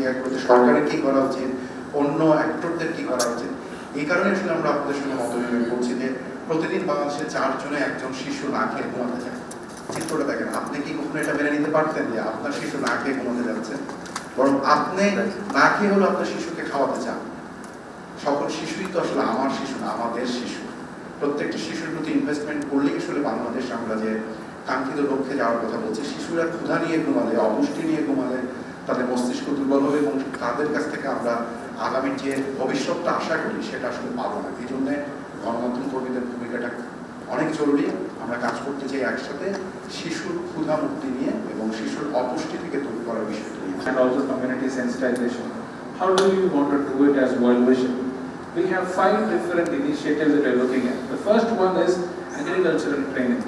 জায়গাগুলোতে সরকারের কি করা উচিত, অন্য অ্যাক্টরদের কি করা উচিত। এই কারণে আসলে আমরা আপনাদের সঙ্গে মতবিনিময় করছি যে প্রতিদিন বাংলাদেশে 4 জনে একজন শিশু না খেয়ে ঘুমাতে যায়। চিত্রটা দেখেন, আপনি কি কখনো এটা মেনে নিতে পারতেন যে আপনার শিশু না খেয়ে ঘুমাতে যাচ্ছে? বরং আপনি না খেয়ে হলো আপনার শিশুকে খাওয়াতে চান। সকল শিশুই তো আসলে আমার শিশু না, আমাদের শিশু। প্রত্যেকটা শিশুর প্রতি ইনভেস্টমেন্ট করলেই আসলে বাংলাদেশ আমরা যে কাঙ্ক্ষিত লক্ষ্যে যাওয়ার কথা বলছি। শিশুরা ক্ষুধা নিয়ে ঘুমালে, অপুষ্টি নিয়ে ঘুমালে তাদের মস্তিষ্ক দুর্বল হবে এবং তাদের কাছ থেকে আমরা আগামী যে ভবিষ্যৎটা আশা করি সেটা আসলে পাবো না। এই জন্য গণমাধ্যম কর্মীদের ভূমিকাটা অনেক জরুরি। আমরা কাজ করতে চাই একসাথে শিশুর ক্ষুধা মুক্তি নিয়ে এবং শিশুর অপুষ্টি থেকে দূর করার বিষয়টি নিয়ে। And also community sensitization. How do you want to do it as World Vision? We have 5 different initiatives that we're looking at. The first one is agricultural training.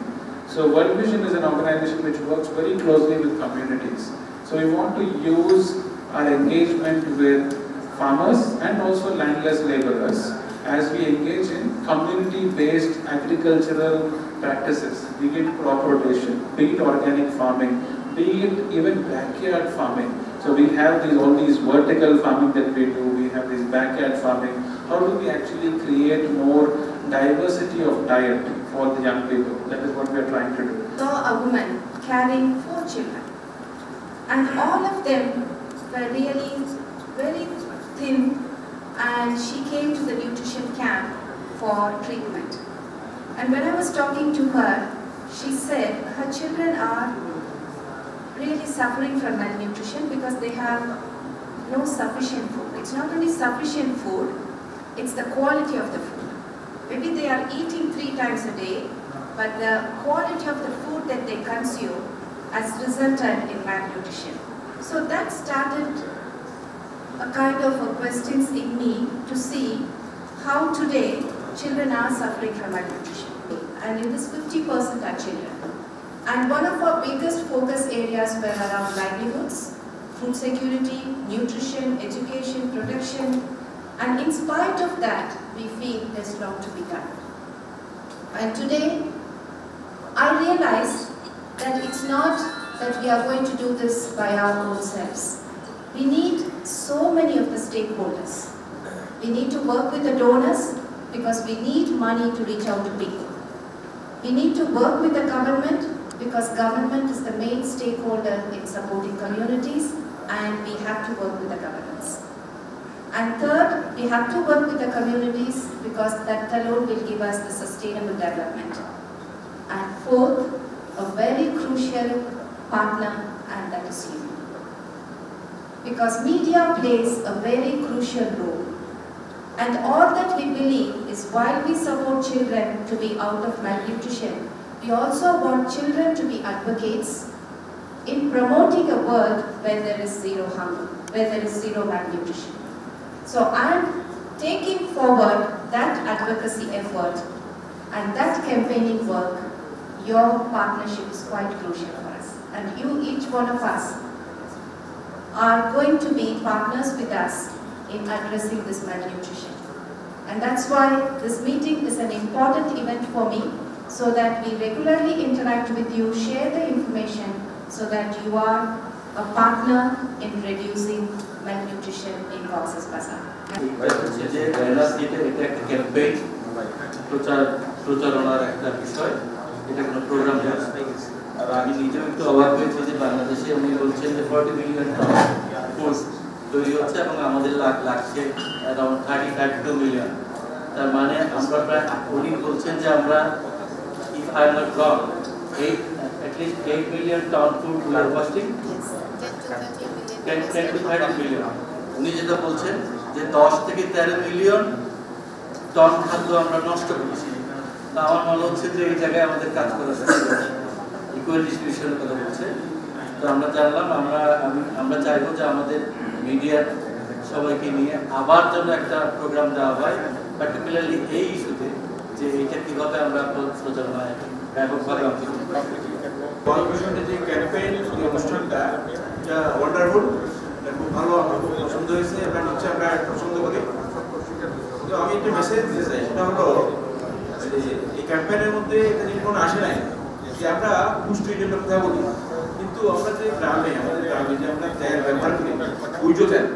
So World Vision is an organization which works very closely with communities. So we want to use our engagement with farmers and also landless laborers as we engage in community-based agricultural practices, be it crop rotation, be it organic farming, be it even backyard farming. So we have all these vertical farming that we do, we have this backyard farming. How do we actually create more diversity of diet for the young people? That is what we are trying to do. Saw a woman carrying 4 children, and all of them were really very thin, and she came to the nutrition camp for treatment. And when I was talking to her, she said her children are really suffering from malnutrition because they have no sufficient food. It's not only sufficient food, it's the quality of the food. Maybe they are eating 3 times a day, but the quality of the food that they consume has resulted in malnutrition. So that started a kind of questions in me to see how today children are suffering from malnutrition. And it is 50% are children. And one of our biggest focus areas were around livelihoods, food security, nutrition, education, protection. And in spite of that, we feel there's a lot to be done. And today, I realized that it's not that we are going to do this by our own selves. We need so many of the stakeholders. We need to work with the donors because we need money to reach out to people. We need to work with the government because government is the main stakeholder in supporting communities, and we have to work with the governments. And third, we have to work with the communities because that alone will give us the sustainable development. And fourth, a very crucial partner, and that is you. Because media plays a very crucial role. And all that we believe is while we support children to be out of malnutrition, we also want children to be advocates in promoting a world where there is zero hunger, where there is zero malnutrition. So I'm taking forward that advocacy effort and that campaigning work. Your partnership is quite crucial for us. And you, each one of us, are going to be partners with us in addressing this malnutrition. And that's why this meeting is an important event for me, so that we regularly interact with you, share the information, so that you are a partner in reducing malnutrition in Cox's Bazar. প্রচারণার একটা বিষয়, এটা কোনো programme না। আর আমি নিজেও একটু অবাক হয়েছি যে বাংলাদেশে উনি বলছেন যে 40 মিলিয়ন টন ফুড তৈরি হচ্ছে এবং আমাদের লাগছে অ্যারাউন্ড 35 মিলিয়ন। তার মানে আমরা প্রায়, উনি বলছেন যে আমরা if I am not wrong, at least 8 million ton food we are wasting, 10 to 30 million. উনি যেটা বলছেন যে 10 থেকে 13 মিলিয়ন টন খাদ্য আমরা নষ্ট করছি। তা আমার মনে হচ্ছে যে এই জায়গায় আমাদের কাজ করা যাচ্ছে, ইকুয়াল ডিস্ট্রিবিউশনের কথা বলছে। তো আমরা জানলাম, আমরা চাইবো যে আমাদের মিডিয়া সবাইকে নিয়ে আবার যেন একটা প্রোগ্রাম দেওয়া হয়, পার্টিকুলারলি এই ইস্যুতে, যে এইটা কিভাবে আমরা প্রচারণায় ব্যাপকভাবে ওয়ার্ল্ড ভিশনের যে ক্যাম্পেইন অনুষ্ঠানটা, এটা ওয়ান্ডারফুল, খুব ভালো, আমার খুব পছন্দ হয়েছে এবং হচ্ছে আমরা পছন্দ করি। তো আমি একটা মেসেজ দিতে চাই, সেটা হলো এই ক্যাম্পেইনের মধ্যে এটা জিনিস কোনো আসে নাই যে আমরা পুষ্টির জন্য কথা বলি, কিন্তু আমরা যে গ্রামে আমাদের গ্রামে যে আমরা তেল ব্যবহার করি বৈজ তেল,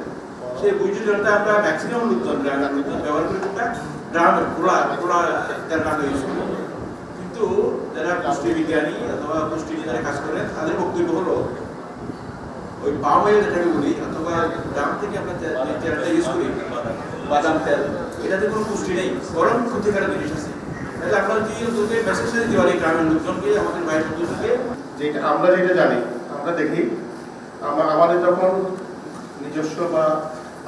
সেই বৈজ তেলটা আমরা ম্যাক্সিমাম লোকজন গ্রামের লোকজন ব্যবহার করি কোনটা গ্রামের খোলা তেল আমরা ইউজ করি। কিন্তু যারা পুষ্টিবিজ্ঞানী অথবা পুষ্টি নিয়ে যারা কাজ করেন তাদের বক্তব্য হলো ওই পাম অয়েল যেটাকে বলি অথবা গ্রাম থেকে আমরা তেলটা ইউজ করি বাদাম তেল, এটাতে কোনো পুষ্টি নেই, বরং ক্ষতিকারক জিনিস আছে। তাহলে আপনারা কি ওদেরকে মেসেজটা দিতে পারি গ্রামের লোকজনকে, আমাদের বাইরের লোকজনকে, যেটা আমরা যেটা জানি আমরা দেখি আমাদের যখন নিজস্ব বা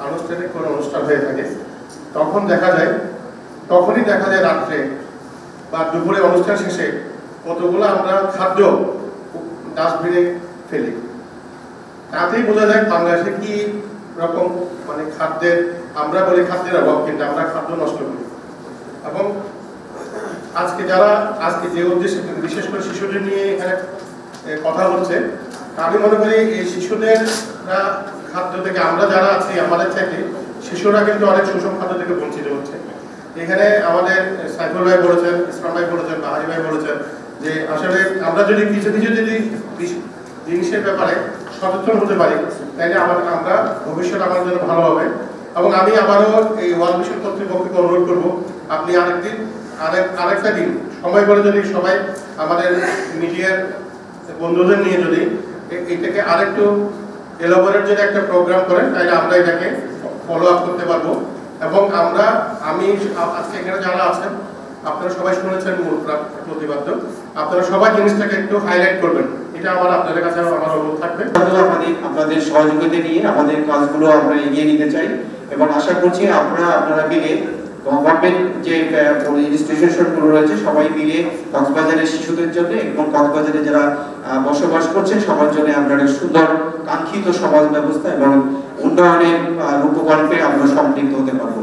আনুষ্ঠানিক কোনো অনুষ্ঠান হয়ে থাকে তখনই দেখা যায় রাত্রে বা দুপুরে অনুষ্ঠান শেষে কতগুলো আমরা খাদ্য ডাস্টবিনে ফেলি। তাতেই বোঝা যায় বাংলাদেশে কি রকম মানে খাদ্যের, আমরা বলি খাদ্যের অভাব, কিন্তু আমরা খাদ্য নষ্ট করি। এবং আজকে যে উদ্দেশ্যে বিশেষ করে শিশুদের নিয়ে এখানে কথা হচ্ছে, আমি মনে করি এই শিশুদের খাদ্য থেকে আমরা যারা আছি আমাদের থেকে শিশুরা কিন্তু অনেক সুষম খাদ্য থেকে বঞ্চিত হচ্ছে। এখানে আমাদের সাইফুল ভাই বলেছেন, ইসলাম ভাই বলেছেন, বাহারি ভাই বলেছেন যে আসলে আমরা যদি কিছু যদি জিনিসের ব্যাপারে সচেতন হতে পারি তাহলে আমরা ভবিষ্যৎ আমাদের জন্য ভালো হবে। এবং আমি আবারও এই ওয়ার্ল্ড মিশন কর্তৃপক্ষকে অনুরোধ করবো, আপনি আরেকটা দিন সময় করে যদি সবাই আমাদের মিডিয়ার বন্ধুদের নিয়ে যদি এটাকে আরেকটু এলাবোরেট যদি একটা প্রোগ্রাম করেন তাহলে আমরা এটাকে ফলো আপ করতে পারবো। এবং আমি আজকে এখানে যারা আছেন আপনারা সবাই শুনেছেন মূল প্রতিপাদ্য, আপনারা সবাই জিনিসটাকে একটু হাইলাইট করবেন, এটা আপনাদের কাছে আমার অনুরোধ থাকবে। আপনাদের সহযোগিতা নিয়ে আমাদের কাজগুলো আমরা এগিয়ে নিতে চাই এবং আশা করছি আপনারা মিলে গভর্নমেন্ট যে ইনস্টিটিউশনগুলো রয়েছে সবাই মিলে কক্সবাজারের শিশুদের জন্য এবং কক্সবাজারে যারা বসবাস করছেন সবার জন্য আমরা একটা সুন্দর কাঙ্ক্ষিত সমাজ ব্যবস্থা এবং উন্নয়নের রূপকল্পে আমরা সম্পৃক্ত হতে পারবো।